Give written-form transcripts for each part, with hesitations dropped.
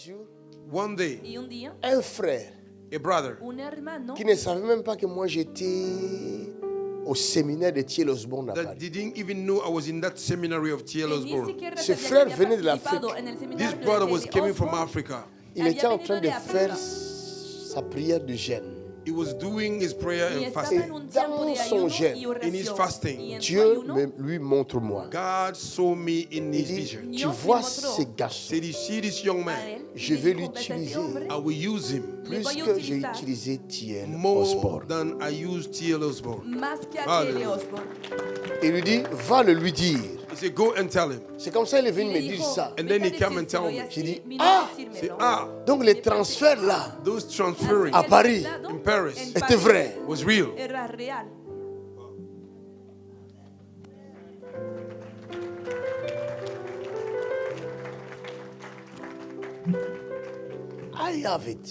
jour, One day, Y un día, un frère a brother un hermano qui ne savait même pas que moi j'étais au séminaire de Thiel Osborne à that Paris. didn't even know I was in that seminary of T.L. que ni Osborne. siquiera Ce sabía que frère había venait de participado l'Afrique. en el This seminario de brother was Kelly coming from Osborne. Africa. Il était en train de Había venido de faire África. sa prière de jeûne. He was doing his prayer Y and estaba fasting. en un tiempo de Dans son ayuno jeûne, y in his oración. fasting, Y en su Dieu ayuno, lui montre-moi. God saw me in Il his dit, vision. tu Dios vois me mostró ces garçons, Said, you see this young a man, él, y je le vais dijo, "Ves a este l'utiliser hombre, I will use him le plus voy a que j'ai utilizar utilisé Thiel more Osborne. than I used T.L. Osborne." más que a Kelly Hallelujah. Osborne." Il lui dit, va le lui dire. He said, go and tell him. C'est comme ça qu'il est Y venu le me dire dijo, ça. And then he "Vete a came and decírselo", told y me. así He dit, vino a Say, decírmelo. Donc les transferts là, those transferring à Paris, in Paris était vrai. was real. Era real. I have it.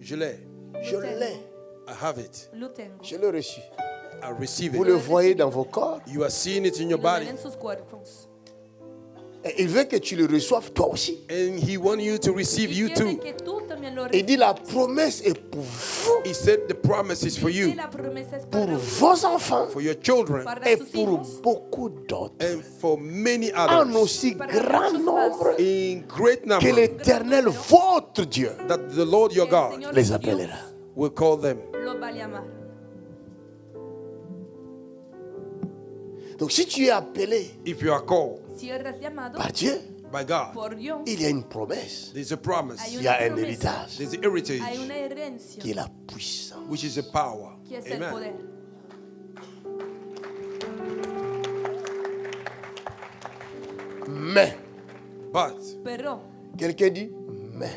Je l'ai. Je l'ai. I have it. Lo tengo. Je l'ai reçu. I receive Vous it. le voyez dans vos corps. You are seeing it in your Y lo body. ven en sus cuerpos. Et il veut que tu le reçoives toi aussi. And he wants you to receive Y you quiere too. que tú también lo Il dit la recibas. promesse est pour vous, He said the promise is for Dice, you, la promesa es pour para vos enfants for your children, para et sus pour hijos, beaucoup d'autres. and for many En others. aussi grand nombre In great que number, l'Éternel, votre Dieu, that the Lord your que el God Señor les Dios appellera. will call them. lo va a llamar. Donc si tu es appelé If you are called Si eres llamado par Dieu, by God, por Dios, il y a une promesse. there's a promise, hay Il y a una un promesa, héritage there's an heritage, hay una herencia, qui est la puissance. which is a power. que es el Amen. poder. Mais, But, Pero, quelqu'un dit, mais.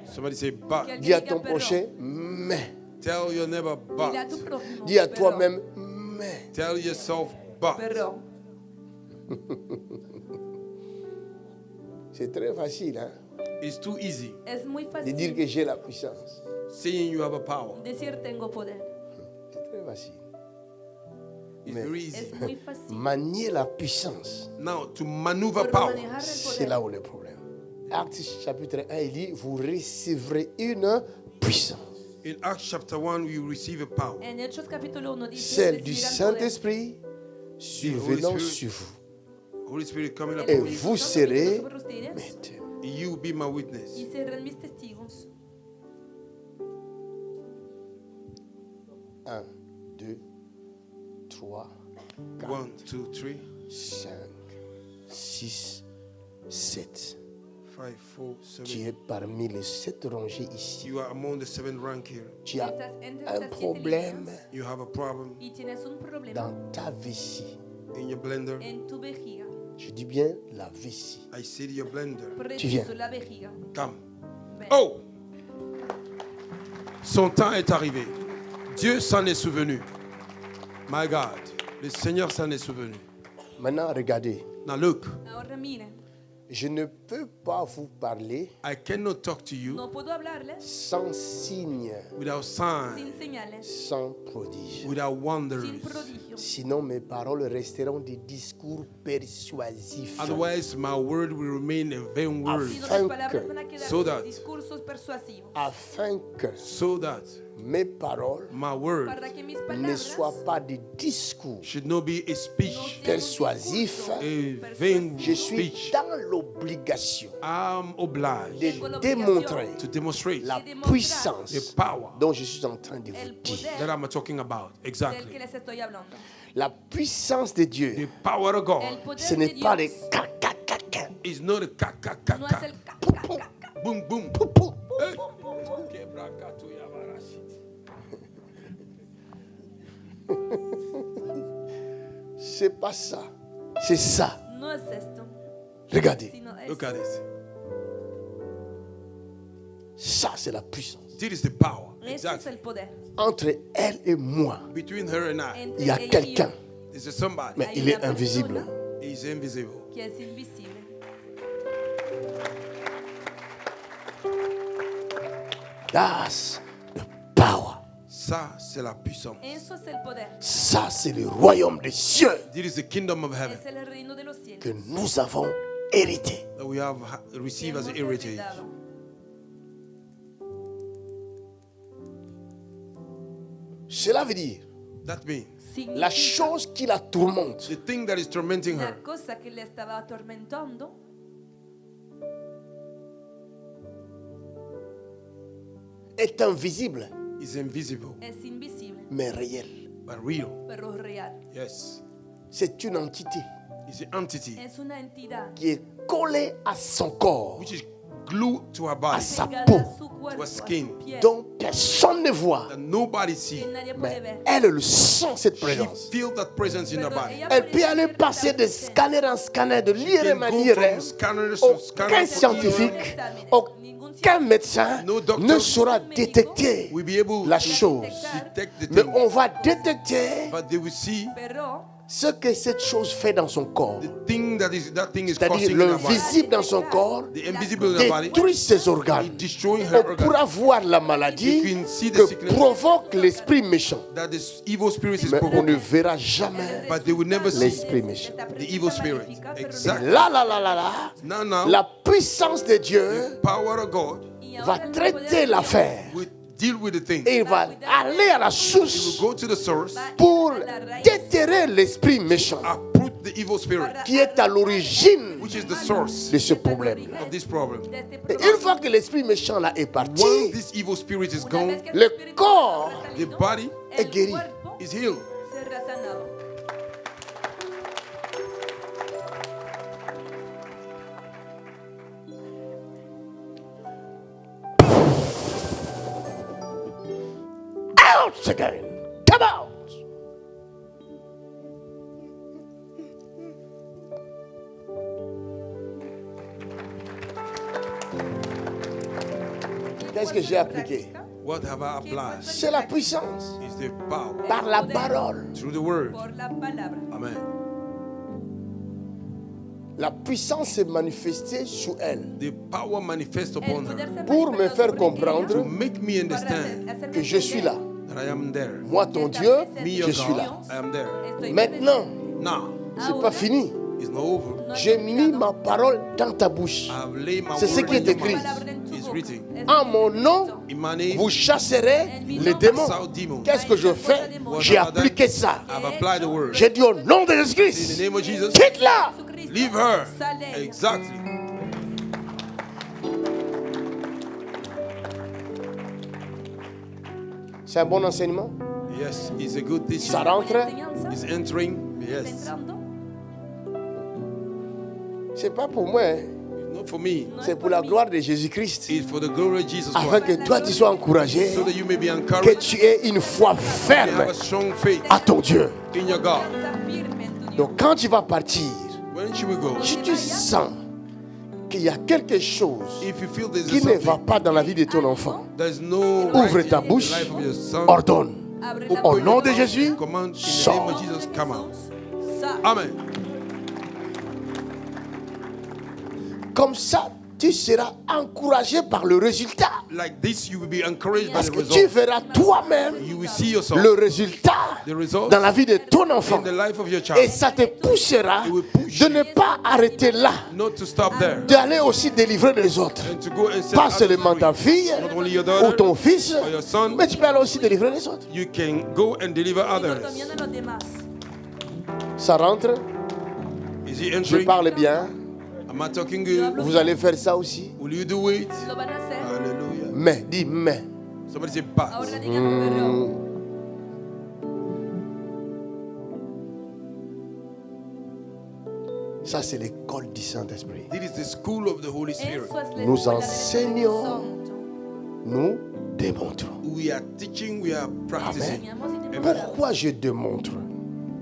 somebody say, but. que Dis à alguien diga ton pero. prochain, mais. Tell your neighbor, Dile a tu but. prójimo, Dis à pero, toi-même, mais. Tell yourself, but. pero. C'est très facile hein, It's too easy Es muy de dire fácil que j'ai la puissance. saying you have a power. decir tengo poder. C'est très facile. It's Mais- very easy. Es muy fácil. Manier la puissance, Now, to maneuver Pero power, manejar el c'est poder. là où le problème. Actes chapitre 1, il dit, vous recevrez une puissance. in Acts chapter 1, you receive a power. En Hechos capítulo 1 dice, Celle du recibirán poder. Saint-Esprit survenant Spirit. sur vous. Holy Spirit coming El up Et on Espíritu you. vous Santo viniendo serez sobre ustedes, mes témoins. You be my witness. y serán mis testigos. 1, 2, 3, 1, 2, 3, 5, 6, 7. 5, 4, Tu 7. es parmi les 7 rangées ici. You are among the 7 rank here. Tu as Estás entre un estas 7 problème líneas You have a problem y tienes un problema dans ta vessie. in your blender. en tu vejiga. Je dis bien la vessie. I see your blender. viens. Preciso la vejiga. Come. Ven. Oh! Son temps est arrivé. Dieu s'en est souvenu. My God. Le Seigneur s'en est souvenu. Maintenant, regardez. Now look, Ahora miren, Je ne peux pas vous parler I cannot talk to you no puedo hablarles sans signe, without sign, sin señales, sans prodige. without sin wonders. prodigios. Sinon, mes paroles resteront des discours persuasifs. Otherwise, my word will remain a vain word. Si no, Afin las palabras que- van a quedar so sin that- discursos persuasivos. Afin que So that mes paroles my word Para que mis ne palabras soient pas des discours should not be a no speech, sean un persuasif. discurso a vain Je suis speech. dans l'obligation I'm obliged de démontrer to demonstrate la de puissance the power dont je suis en train de vous el dire. poder that I'm talking about. del que Exactly. les estoy hablando. La puissance de The Dieu, power of El God poder ce de n'est pas Dios les caca. is not a ka ka ka no es ka. el ca, ca, ca, ca. Boom boom. Pou. Hey. C'est pas ça. C'est ça. No es esto, Regardez. sino es Look at it. Ça, c'est la puissance. This is the power. eso es Exactly. el poder. Entre elle et moi, Between her and I, Entre il y a ella y quelqu'un, yo, there's somebody. mais hay il est una invisible. persona He's invisible. que es invisible. That's the power. Ça, c'est la puissance. Eso es el poder. Ça, c'est le royaume des cieux This is the kingdom of heaven Es el reino de los cielos que nous avons hérité. that we have que received as hemos a heritage. heredado. Cela veut dire, That means la Significa chose qui la tourmente the thing that is tormenting la her cosa che le stava atormentando est invisible, is invisible, è invisibile, mais réelle. but real. però reale. Yes. C'est une entité It's an entity È una entità qui est collée à son corps, which is glued to her à body, sa pegata peau, a su cuerpo, to a a skin. su piel, dont personne ne voit. that nobody che sees. nadie puede Mais ver. elle le sent, cette She présence. feels that presence in her Pero body. ella Elle puede peut aller sentir passer la de presencia. scanner en scanner, de lire et Can go manier. from scanner to Aucun scanner. scientifique, aucun médecin No doctor ne saura détecter Will be able la to chose. detect the Mais thing, on va détecter but they will see Però ce que cette chose fait dans son corps. the thing that is C'est-à-dire causing in her body. l'invisible dans son corps The invisible in her body détruit ses is organes. destroying her On organs. pourra voir la You maladie can see the que sickness provoque l'esprit méchant. that this evil spirit is Mais on ne provoking, verra jamais. but they will never see L'esprit méchant. the evil spirit. Exactly. Là, Now, la puissance de Dieu power of God va traiter l'affaire. will deal with the thing. Et il va aller à la He will source go to the source, pour déterrer l'esprit méchant uproot the evil spirit, qui est à l'origine which is the source de ce problème. of this problem. Et une fois que l'esprit méchant là est Once parti, this evil spirit is gone, le corps the body est guéri. is healed. será sanado. Out again. Come out. Qu'est-ce que j'ai appliqué? What have I applied? C'est la puissance Is the power par la parole. through the word. Por la palabra. Amen. La puissance s'est manifestée sur elle The power manifests upon El poder her se pour me manifestó faire sobre ella comprendre to make me para understand hacerme que je suis là. that I am there. Moi, ton Dieu, Me, je your suis God, là. I am there. Estoy Maintenant, Now, c'est pas fini. it's not over. J'ai mis ma parole dans ta bouche. I've laid my C'est ce word qui in est your écrit. mouth. It's written. En mon nom, In my name, vous chasserez les démons. out demons. Qu'est-ce que je fais? J'ai appliqué ça. I've applied the word. J'ai dit au nom de In the Jésus-Christ, name of Jesus, quitte-la. leave her. Sale. Exactly. C'est un bon enseignement. Yes, it's a good teaching. Ça rentre. It's entering. Yes. Entrando. C'est pas pour moi, hein. It's not for me. C'est pour la gloire de Jésus-Christ. It's for the glory of Jesus Afin Christ. que toi tu sois encouragé, So that you may be que encouraged. tu aies une foi You ferme have a strong faith à ton Dieu. in your God. Confianza firme en tu Dios. Donc quand tu vas partir, When should we go? si tu sens qu'il y a quelque chose If you feel there's qui ne va something, pas dans la vie de ton enfant, there's no ouvre right ta in the bouche, life of your son. ordonne. Abre Au la Au boca. nom de Jésus, Command in the sors. name of Jesus, come out. Sal. Amen. Comme ça, tu seras encouragé par le résultat. Like this, you will be encouraged by Parce the que tu result. verras toi-même You will see yourself, le résultat the result dans la vie de ton enfant. in the life of your Et child. ça te poussera It will push de ne pas arrêter là, Not to stop there. d'aller aussi délivrer les autres. And to go and set Pas others seulement ta free. fille Not only your ou daughter, ton fils, or your son. mais tu peux aller aussi délivrer les autres. You can go and deliver Sino others. también a los demás. Ça rentre, Is he je entering? parle bien. Am I talking good? Vous allez faire ça aussi. Will you do it? Lo van a hacer. Hallelujah. Mais, dis mais. Somebody say, but. Ahora digan, pero Ça, c'est l'école du Saint-Esprit. This is the school of the Holy Spirit. eso es la Nous escuela del Espíritu enseignons. Santo. Nous démontrons. We are teaching, we are practicing. Enseñamos y demostramos. Pourquoi je démontre?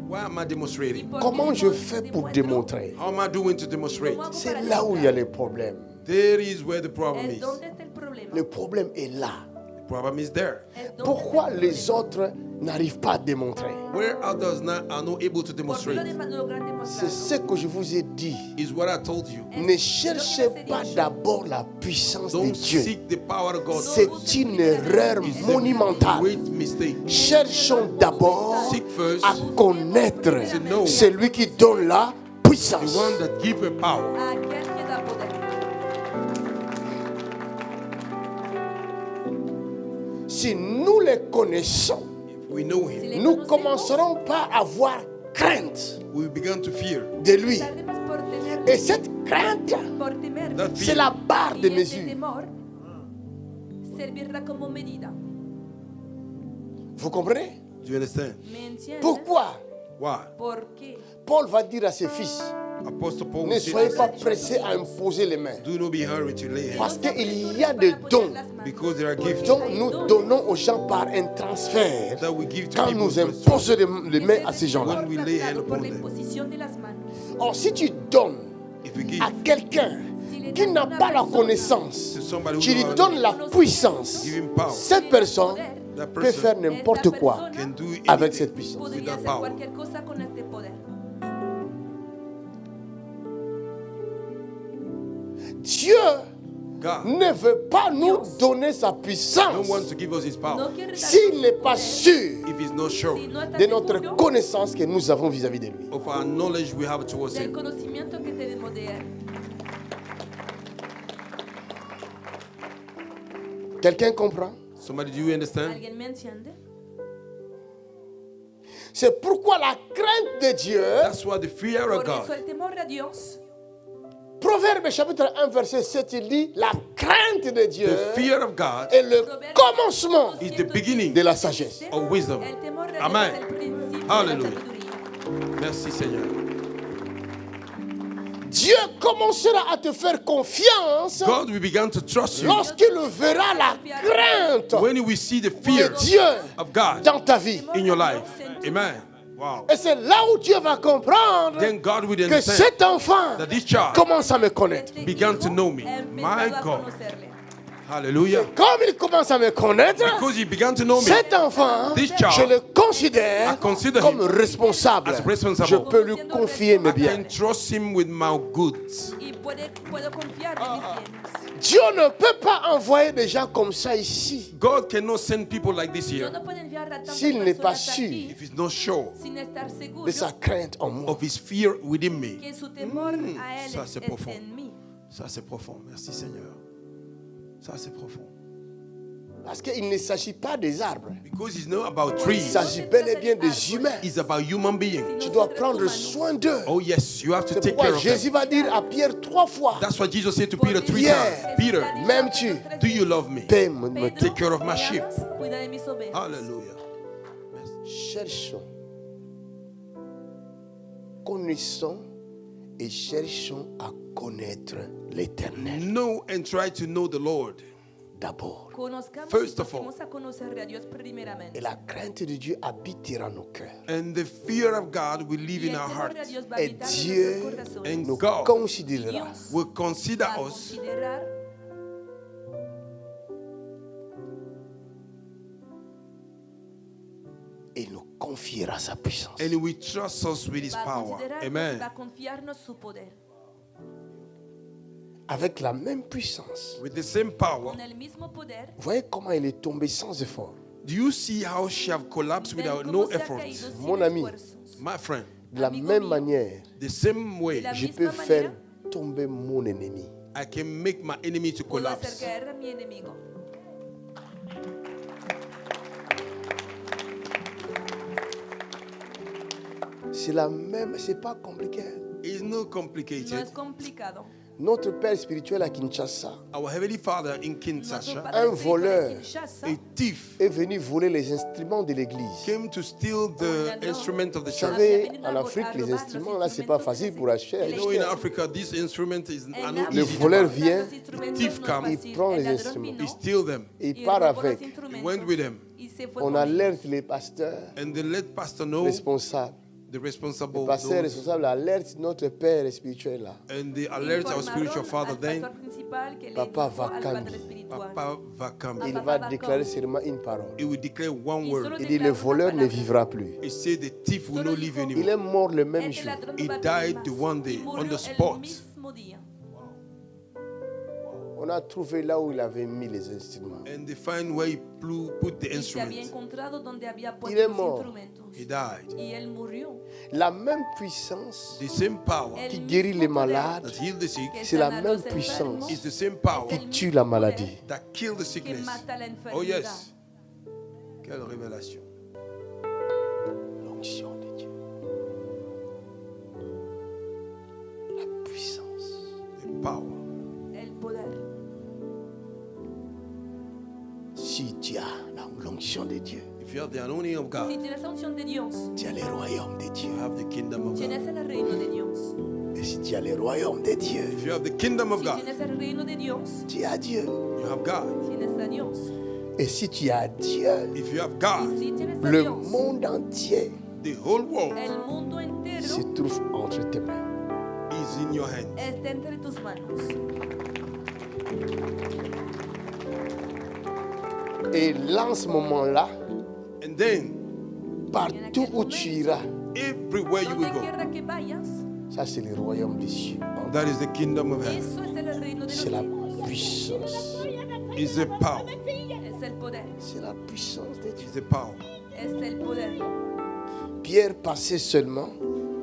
Why am I ¿Y demonstrating? por qué Comment je fais pour demuestro? démontrer? How am I doing to demonstrate? ¿Cómo hago C'est para là où il y a demostrar? les problèmes. There is where the problem Es is. donde está el problema. Le problème est là. The problem is there. Es donde Pourquoi está el les problema. autres n'arrivent pas à démontrer? Where others are not able to ¿Por qué lo demonstrate logran C'est demostrarlo? ce que je vous ai dit. is what I told you. Ne cherchez pas d'abord la puissance de Don't Dieu. seek the power of God. C'est une erreur It's a monumentale. great mistake. Cherchons d'abord Seek first à connaître know. celui qui donne la the puissance. one that gives a power. Aquel que da poder. Si nous les connaissons, If we know si him, le nous conocemos, commencerons par avoir crainte we begin to fear. de lui. empezaremos por tener, Et cette crainte, por temer. That c'est fear, la barre Y de este mesure. temor servirá como medida. Vous comprenez? do you understand? ¿Me entiendes? Pourquoi Why? ¿Por qué? Paul va dire à ses fils, Apostle Paul ne will say soyez to pas us, pressés à imposer les mains. do not be hurried to lay hands, Parce No se qu'il y a apresuren des para apoyar dons las manos. because there are gifts dont nous donnons aux gens par un transfert that we give to quand people nous through imposons les mains à ces Ese gens-là. When we lay hand por upon la them. imposición de las manos. Or, si tu donnes If we give à quelqu'un Si le qui das n'a a una pas la persona connaissance, to somebody tu who lui knows donnes la puissance, give him power, cette personne that peut person faire n'importe quoi can do avec anything cette puissance. with podría that hacer power. cualquier cosa con este poder. Dieu God ne veut pas nous donner sa don't puissance want to give us his power No quiere darnos s'il su n'est pas poder sûr if he's not sure si no está de notre seguro connaissance que nous avons vis-à-vis de lui. of our knowledge we have towards del him. conocimiento que tenemos de él. Quelqu'un comprend? Somebody, do you understand? ¿Alguien me entiende? C'est pourquoi la crainte de Dieu, That's why the fear of Por eso God, el temor a Dios, Proverbe chapitre 1 verset 7, il dit, la crainte de Dieu the fear of God est le commencement is the beginning de la sagesse. of wisdom. el temor de Amen. Dios es el principio Hallelujah. de la sabiduría. Merci Seigneur. Dieu commencera à te faire confiance God will begin to trust you lorsqu'il verra la crainte when we see the fear de Dieu of God dans ta vie. in your life. Amen. Wow. Et c'est là où Dieu va comprendre Then God will que understand cet enfant that this child commence à me connaître. Este began to hijo know me. ha My empezado a God. conocerle. Hallelujah. Comme il commence à me connaître, Because he began to know me, cet enfant, This child, je le considère I consider comme him responsable. as responsible. Je peux lui confier mes I biens. can trust him with my goods. Y puedo confiar en mis bienes. Dieu ne peut pas envoyer des gens comme ça ici God cannot send people like this Dios here no puede enviar a tantas S'il n'est pas personas sûr aquí if he's not sure sin estar seguro de sa crainte en moi. of his fear within me. que su temor a él ça, es c'est profond. en mí. Ça, c'est profond. Merci Seigneur. Ça, c'est profond. Parce qu'il ne s'agit pas des arbres. Because it's not about Il trees. s'agit bel et bien des humains. It's about human beings. Tu dois prendre soin d'eux. Oh yes, you have to C'est take pourquoi care of Jésus them. va dire à Pierre 3 fois, That's what Jesus said to Peter 3 Yeah. times. Peter, m'aimes-tu? do you love me? paix me Pedro, take. Take care of my ¿me sheep. amas? Cuida de mis ovejas. Hallelujah. Cherchons, connaissons et cherchons à connaître l'Éternel Know and try to know the Lord. d'abord. Conozcamos First y of all. pasemos a conocer a Dios Et primeramente. la crainte de Dieu habitera nos cœurs. And the fear of God will live Y in el our temor de hearts. Dios va a Et habitar en Dieu nuestros corazones. And Nous God considérera. Dios will consider va a us considerar Et il nous confiera sa puissance. and He will trust us with His va a power. considerarnos y Amen. va a confiarnos su poder. Avec la même puissance. With the same power. Con el mismo poder, Vous voyez comment il est tombé sans effort. Do you see how she have collapsed ven without cómo no se ha effort? caído sin Mon ami. esfuerzos. My friend, De la Amigo même mío. manière, the same way la je misma peux faire manera, tomber mon ennemi. I can make my enemy to puedo hacer collapse. caer a mi enemigo. C'est la même, c'est pas compliqué. It's not No complicated. es complicado. Notre Père spirituel à Kinshasa Our Heavenly Father in Nuestro Kinshasa, Padre Un Espiritual voleur. de Kinshasa a thief, est venu voler les instruments de l'église. came to steal the instrument of the Vous church. savez, en Afrique, les instruments là, c'est pas facile pour acheter. You know, in Africa, this instrument are not Le easy to voleur buy. vient, thief come, il prend les instruments. He steal them. Et il part avec. He went with them. On alerte les pasteurs And they let pastor know, responsables. the Le responsible, pasteur those, responsable alerte notre Père spirituel là. and they alert our spiritual father. Then Papa va cambi. Papa va come. Il va déclarer seulement une parole. He will declare one word. Il dit le voleur ne vivra plus. He said the thief will not live Il anymore. est mort le même jour. He died the one day on the spot. On a trouvé là où il avait mis les instruments. And they find where he put the Y se había instrument. encontrado donde había Il puesto est los mort. instrumentos. He died. Y él murió. La même puissance The same power El qui mismo guérit les poder malades that healed the sick que c'est la sana a même los puissance enfermos, is the same power el qui mismo tue la poder maladie. that killed the que sickness. mata la Oh enfermedad. yes. Quelle révélation. l'onction de Dieu. La puissance. The power. El poder. Si tu as l'onction de Dieu, If you have the anointing of Si God, tienes la unción de Dios, tu as le royaume de Dieu. you have the kingdom of God. tienes el reino de Dios. Et si tu as le royaume de Dieu, If you have the kingdom of Si God, tienes el reino de Dios, tu as Dieu. you have God. tienes a Dios. Et si tu as Dieu, If you have Y God, si tienes a le Dios, monde entier the whole world el mundo entero se trouve entre tes mains. is in your hands. está entre tus manos. Et là, en ce moment-là, And then, partout où tu iras, everywhere you Donde will go, quiera que vayas, ça c'est le royaume des cieux. that is the kingdom of heaven. eso es el reino de los C'est la cielos. puissance. Is the power. Es el poder. C'est la puissance de Dieu. Is the power. Es el poder. Pierre passait seulement,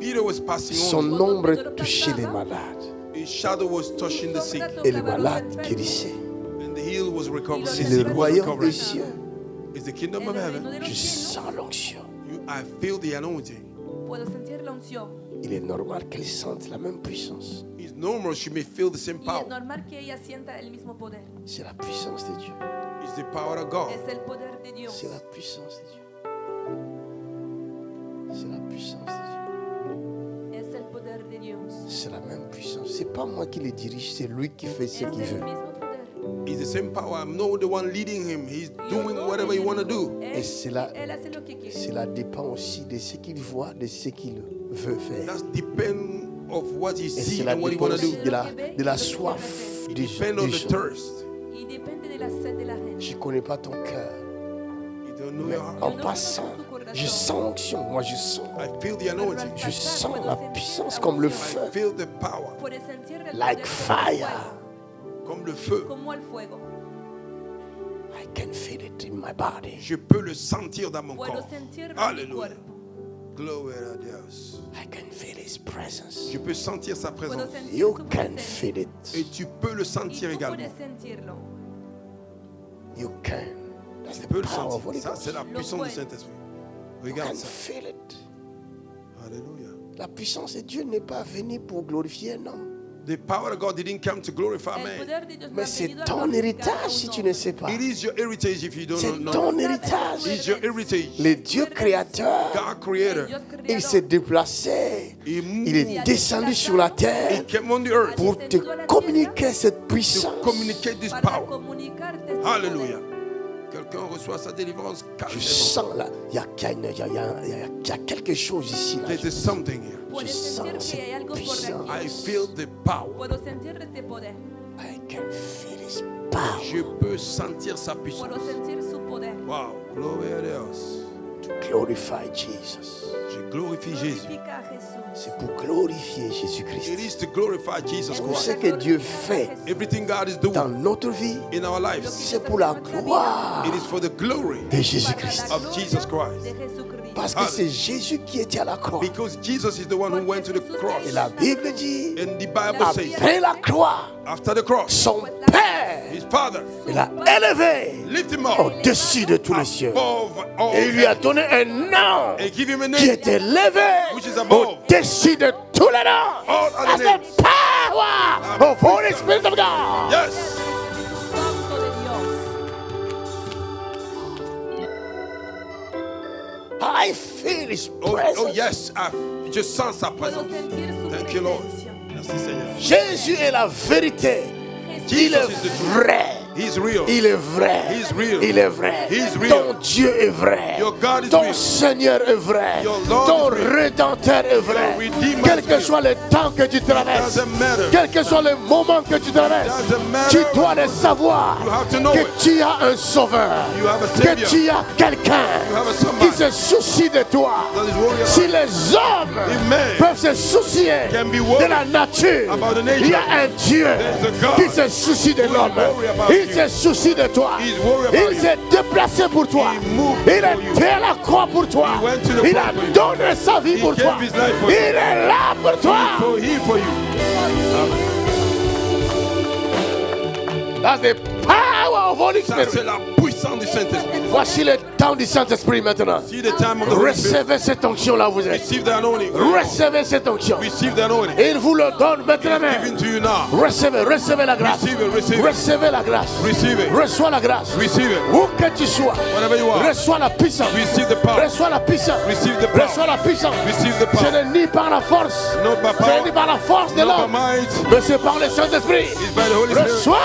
Peter was passing son on. ombre touchait les malades. His shadow was touching the sick, Et les malades guérissaient. and the healed was recovering. C'est The le sick was royaume des recovering. cieux. It's the kingdom of El reino heaven. de los Je cielos. sens l'onction. I feel the anointing. Puedo sentir la unción. Il est normal qu'elle sente la même puissance. It's normal she may feel the same Y es power. normal que ella sienta el mismo poder. C'est la puissance de Dieu. It's the power of God. Es el poder de Dios. C'est la puissance de Dieu. C'est la puissance de Dieu. Es el poder de Dios. C'est la même puissance. C'est pas moi qui le dirige, c'est lui qui fait ce Es qu'il el veut. mismo poder. It's the same power. I'm not the one leading him. He's doing Yo whatever he want to do. Él, Et cela, él hace lo que quiere. cela dépend aussi de ce qu'il voit, de ce qu'il veut faire. That depends of what he Et sees cela and what he dépend want to aussi do. de la soif It des depends on the gens. thirst. Y depende de la sed de la gente. Je ne connais pas ton cœur, You don't know mais your heart. en passant, je sens l'onction. Moi, je sens. I feel the anointing. Je sens la puissance comme le feu, I feel the power, Puedes sentir el like poder fire. comme le feu. como el fuego. I can feel it in my body. Je peux le sentir dans mon Puedo corps. sentirlo en mi Alléluia. cuerpo. Gloire à Dieu. I can feel His presence. Je peux sentir sa Puedo présence. sentir You su can presencia. feel Et it. tu peux le Y sentir tú également. puedes sentirlo. You can. That's Tu the peux le power of sentir. Holy Ça, c'est Ghost. la puissance du Saint-Esprit. You Regarde can ça. feel it. Alléluia. La puissance de Dieu n'est pas venue pour glorifier un homme. The power of God didn't come to glorify El man. poder de Dios no Mais ha c'est venido a ton glorificar a héritage un si tu hombre. ne sais pas. It is your heritage if you don't C'est know. ton héritage. It's your heritage. Le Dieu créateur, God creator. Dios il creador s'est déplacé. He Il moved. est descendu sur la He terre came on the earth pour te communiquer cette to puissance. communicate this para power. comunicarte este Alléluia. poder. Quelqu'un reçoit sa délivrance Je calmement. sens là, il y a quelque chose ici. Là. There is something here. Puedes sens sentir cette que hay algo por puissance. I aquí. feel the power. Puedo sentir este poder. I can feel His power Je peux sentir sa Puedo puissance. sentir su poder. Wow. Gloire à Dieu. to glorify Jesus. Je glorifie Jésus. Glorifica a Jesús. C'est pour glorifier It Jésus-Christ. is to glorify Jesus Tout ce Christ. que Dieu fait Everything God is dans doing notre vie, in our lives, c'est pour la gloire it is for the glory de Jésus-Christ. Para la of Jesus gloria Christ. de Jesucristo. Parce que c'est Jésus qui était à la croix. Because Jesus is the one who went to the cross. Et la Bible dit, And the Bible says, après la croix, after the cross, son Père his Father l'a élevé lift him up au-dessus de tous les cieux. above all Et il lui a donné un nom and give him a qui name est élevé which is above au-dessus de tous les noms. all That's other names. the power of Holy Spirit of God. Yes. Santo de Dios. I feel His Oh, presence. oh yes, je sens sa Puedo présence. sentir su Thank you, Lord. presencia. Merci Seigneur. Jésus est la vérité. Il Jesus est is the truth. vrai. He's real. Il est vrai. He's real. Il est vrai. He's real. Ton Dieu est vrai. Your God is Ton real. Seigneur est vrai. Your Lord Ton is real. Rédempteur est vrai. Your Redeemer Quel is que real. soit le temps que tu traverses, Doesn't matter. quel que soit le moment que tu traverses, Doesn't matter. tu dois le savoir You have to know que it. tu as un sauveur, You have a que Savior. tu as quelqu'un You have a qui somebody se soucie de toi. that is worried Si about. les hommes If men peuvent se soucier can be de worried la nature, about the nature, il y a un Dieu there's a God qui se soucie de who is l'homme. worried about Il you. se soucie de toi. He's worried about Il you. s'est déplacé pour toi. He moved Il for you. était à la croix pour toi. He went to the Il cross a for you. donné sa vie He pour gave toi. his life for Il you. est là pour toi. For he for you. That's the power of Holy Ça, Spirit. c'est la puissance du Saint-Esprit. Voici le temps du Saint-Esprit maintenant. See the time of the Holy Spirit. Recevez cette onction là où vous êtes. Receive the anointing. Recevez cette onction. Receive the anointing. Et il vous le donne maintenant. Given to you now. Recevez la grâce. Receive it, receive it. Recevez la grâce. Receive it. Reçois la grâce. Receive it. Où que tu sois. Whatever you are. Reçois la puissance. Receive the power. Reçois la puissance. Receive the power. Reçois la puissance. Receive the Ce power. n'est ni par la force. Not by Ce n'est power. ni par la force de Not by l'homme. might. Mais c'est par le Saint-Esprit. It's by the Holy Spirit. Reçois.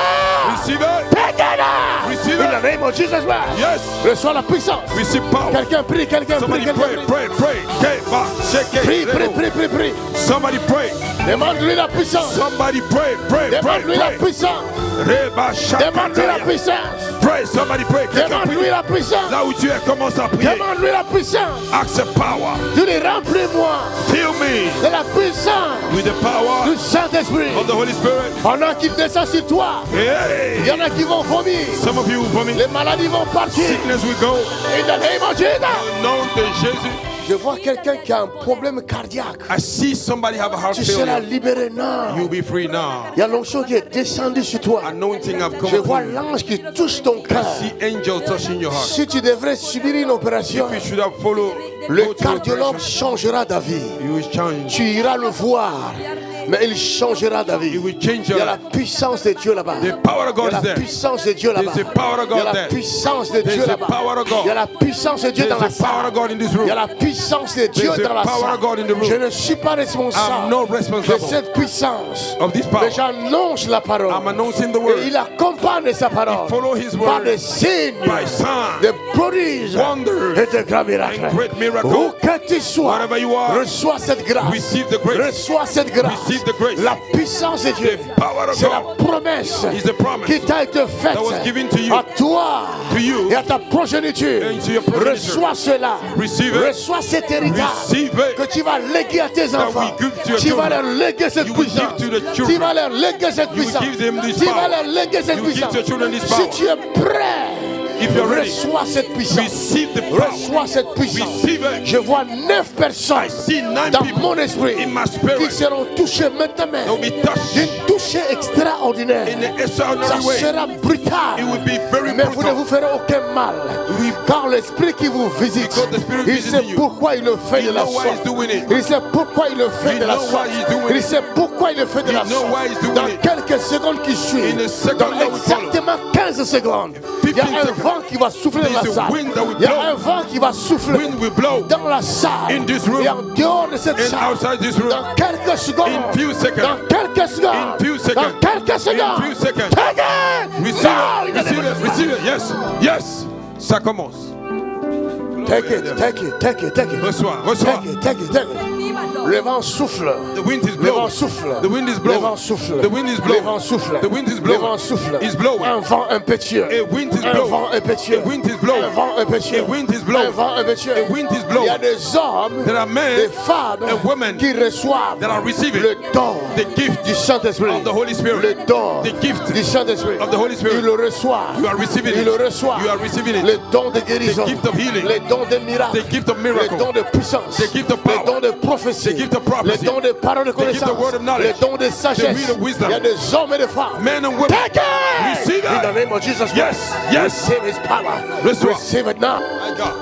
Receive it. Pégala. Receive In it. the name of Jesus Christ. Yes. Reçois la puissance. Receive power. Quelqu'un prie, quelqu'un prie, Somebody quelqu'un pray, prie. pray, pray. Okay, back, shake it. Prie, Let prie, go. prie, prie, prie. Somebody pray. Demande-lui la puissance. Somebody pray, pray, pray, Demande-lui la pray. puissance. Reba Demande-lui la shakataya. puissance. Pray, somebody pray. Quelqu'un Demande-lui prie. la puissance. Là où tu es, commence à prier. Demande-lui la puissance. Accept power. Tu les remplis-moi Fill me de la puissance with the power du Saint-Esprit. of the Holy Spirit. Pendant qu'il descend sur toi, il Hey. y en a qui vont vomir. Some of you vomit. Les maladies vont partir. Sickness will go. In the name of Jesus. Au nom de Jésus. Je vois quelqu'un qui a un problème cardiaque. I see somebody have a heart Tu seras failure. libéré now. You'll be free now. Il y a l'onction qui est descendue sur toi. Anointing have come Je vois upon you. l'ange qui touche ton cœur. See angel touching your heart. Si tu devrais subir une opération, If you should have followed, le go to cardiologue operation, changera d'avis. you will change. Tu iras le voir, mais il changera d'avis. He will change Il y your a la life. puissance de Dieu là-bas. The power of Il y God a is la there. puissance de Dieu là-bas. There's a power of Il y a God la there. puissance de Dieu There's a là-bas. power of God. Il y a la puissance de Dieu There's dans la a power of salle. God in this Il y a room. la puissance de Dieu There's a dans la power of God in the salle. room. Je ne suis pas I'm responsable not de responsible cette puissance. of this power. Mais j'annonce la parole. I'm announcing the Et word. il accompagne sa parole He follow his par word des signes, by signs, des prodiges wonders, et de grands miracles. and great miracles. Où que tu sois, Wherever you are, reçois cette grâce. receive the grace. Reçois cette grâce. Receive the grace. La puissance de Dieu. The power of C'est la God promesse is the promise qui t'a été faite that was given to you, à toi to you, et à ta progéniture. and to your progeniture. Reçois cela. Receive it. Reçois cet héritage Receive it. que tu vas léguer à tes enfants. we give to your Tu vas children. leur léguer cette You will puissance. give to the children. Tu vas leur léguer cette You will puissance. give them this Tu vas power. leur léguer cette You will give puissance. to your children this Si power. tu es prêt, If you're ready, reçois cette puissance. receive the power. Reçois cette puissance. Receive it. Je vois 9 personnes I see 9 dans people mon esprit in my qui spirit. seront touchés maintenant They'll be touched d'une touche extraordinaire. in an Ça extraordinary way. sera brutal. It will be very Mais vous ne vous brutal. ferez aucun mal. We- Car l'esprit qui vous visite, Because the Spirit il visits sait you. pourquoi il le fait He de la know why sorte. he's doing it. Il sait pourquoi il le fait He de la know sorte. why he's doing Il it. sait pourquoi il le fait de He la know sorte. why he's doing Dans it. quelques secondes qui suivent, In a second dans that will follow. exactement 15 secondes, il y a 15 un seconds. vent qui va souffler dans la There's a salle. wind that will Il y a blow. un vent qui va souffler Wind will blow dans la salle. in this room. Et en dehors de cette and salle, outside this room. dans quelques secondes, In few seconds. dans quelques secondes, In few seconds. dans quelques secondes, In few seconds. take it! Receive Now, it, in the receive name of it, receive it. Yes, yes. Ça commence. Take it, take it, take it, take it. Reçois, reçois. Take it, take it, take it. Recíbalo. Le vent souffle. The wind is Le blowing. vent souffle. The wind is Le blowing. vent souffle. The wind is Le blowing. vent souffle. The wind is Le blowing. vent souffle. It's blowing. Un vent impétueux. A wind is Un blowing. vent impétueux. A wind is blowing. Un vent impétueux. A wind is Un blowing. vent impétueux. A wind is Il y blowing. a des hommes, There are men des femmes and women qui reçoivent that are receiving le don the gift du Saint-Esprit. of the Holy Spirit. Le don The gift du Saint-Esprit. of the Holy Spirit. Ils le reçoivent. You are receiving Ils it. le reçoivent. You are receiving it. Le don de guérison. The gift of healing. Le don de miracles. The gift of Le miracle. don de puissance. The gift of power. Le don de prophétie. The gift of prophecy. Le don de parole de The gift connaissance. of word of knowledge. Le don de sagesse. The gift of wisdom. Il y a des hommes et des femmes. Men and women. Take it! Receive it. In the name of Jesus Christ. Yes, yes. Receive his power. Reçois. Receive it now. My God.